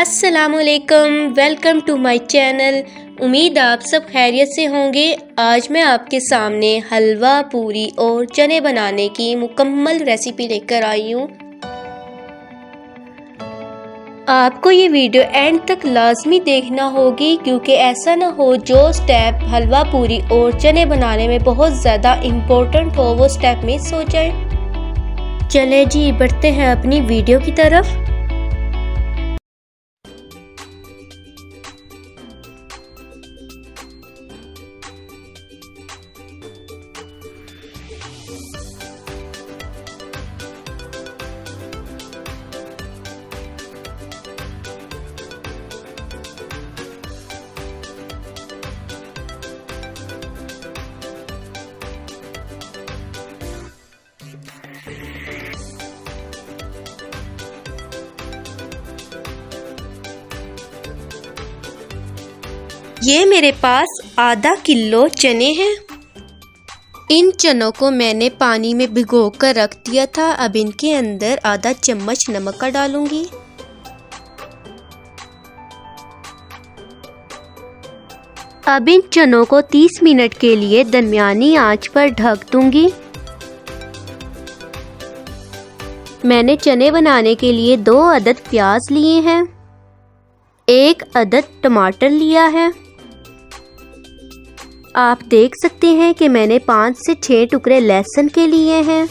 अस्सलाम वालेकुम, welcome to my channel. उम्मीद आप सब खैरियत से होंगे। आज मैं आपके सामने हलवा पूरी और चने बनाने की मुकम्मल रेसिपी लेकर आई हूँ। आपको ये वीडियो एंड तक लाजमी देखना होगी, क्योंकि ऐसा ना हो जो स्टेप हलवा पूरी और चने बनाने में बहुत ज़्यादा इम्पोर्टेंट हो वो स्टेप मिस हो जाए। चले जी बढ़ते हैं अपनी वीडियो की तरफ। ये मेरे पास आधा किलो चने हैं। इन चनों को मैंने पानी में भिगो कर रख दिया था। अब इनके अंदर आधा चम्मच नमक का डालूंगी। अब इन चनों को 30 मिनट के लिए दरमियानी आंच पर ढक दूंगी। मैंने चने बनाने के लिए 2 अदद प्याज लिए हैं, 1 अदद टमाटर लिया है। आप देख सकते हैं कि मैंने 5 से 6 टुकड़े लहसुन के लिए हैं।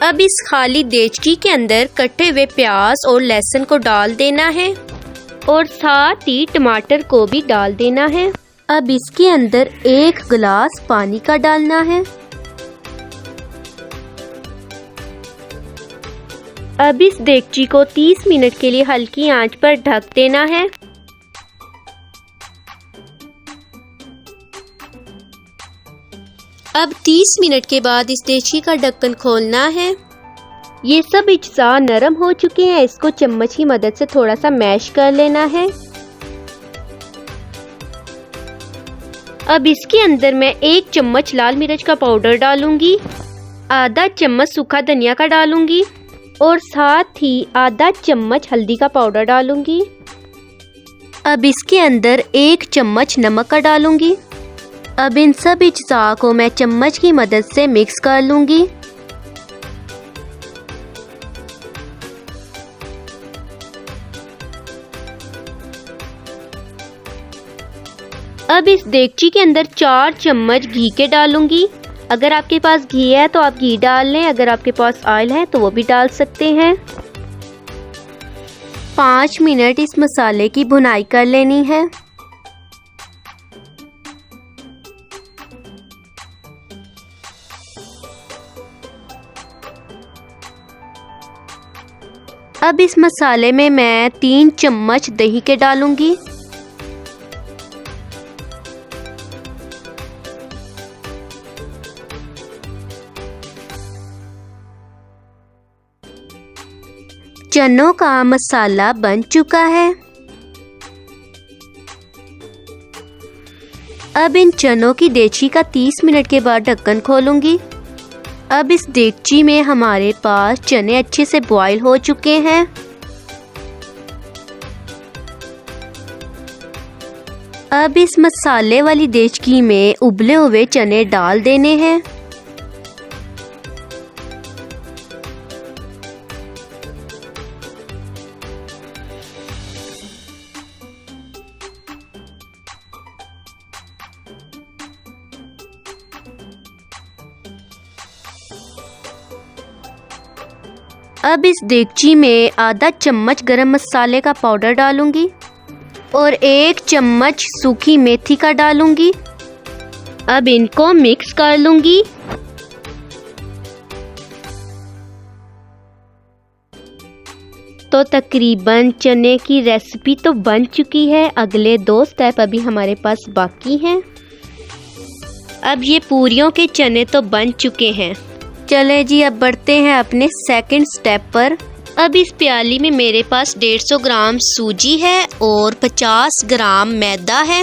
अब इस खाली देचकी के अंदर कटे हुए प्याज और लहसुन को डाल देना है और साथ ही टमाटर को भी डाल देना है। अब इसके अंदर 1 गिलास पानी का डालना है। अब इस देगची को 30 मिनट के लिए हल्की आंच पर ढक देना है। अब 30 मिनट के बाद इस देगची का ढक्कन खोलना है। ये सब अज्जा नरम हो चुके हैं। इसको चम्मच की मदद से थोड़ा सा मैश कर लेना है। अब इसके अंदर मैं 1 चम्मच लाल मिर्च का पाउडर डालूंगी, आधा चम्मच सूखा धनिया का डालूंगी और साथ ही आधा चम्मच हल्दी का पाउडर डालूंगी। अब इसके अंदर 1 चम्मच नमक का डालूंगी। अब इन सब अज्जा को मैं चम्मच की मदद से मिक्स कर लूंगी। अब इस देगची के अंदर 4 चम्मच घी के डालूंगी। अगर आपके पास घी है तो आप घी डाल लें, अगर आपके पास ऑयल है तो वो भी डाल सकते हैं। 5 मिनट इस मसाले की भुनाई कर लेनी है। अब इस मसाले में मैं 3 चम्मच दही के डालूंगी। चनों का मसाला बन चुका है। अब इन चनों की देगची का 30 मिनट के बाद ढक्कन खोलूंगी। अब इस देगची में हमारे पास चने अच्छे से बॉईल हो चुके हैं। अब इस मसाले वाली देगची में उबले हुए चने डाल देने हैं। अब इस देगची में आधा चम्मच गरम मसाले का पाउडर डालूंगी और 1 चम्मच सूखी मेथी का डालूंगी। अब इनको मिक्स कर लूंगी। तो तकरीबन चने की रेसिपी तो बन चुकी है। अगले 2 स्टेप अभी हमारे पास बाकी हैं। अब ये पूरियों के चने तो बन चुके हैं। चले जी अब बढ़ते हैं अपने सेकंड स्टेप पर। अब इस प्याली में मेरे पास 150 ग्राम सूजी है और 50 ग्राम मैदा है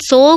100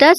10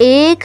1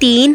3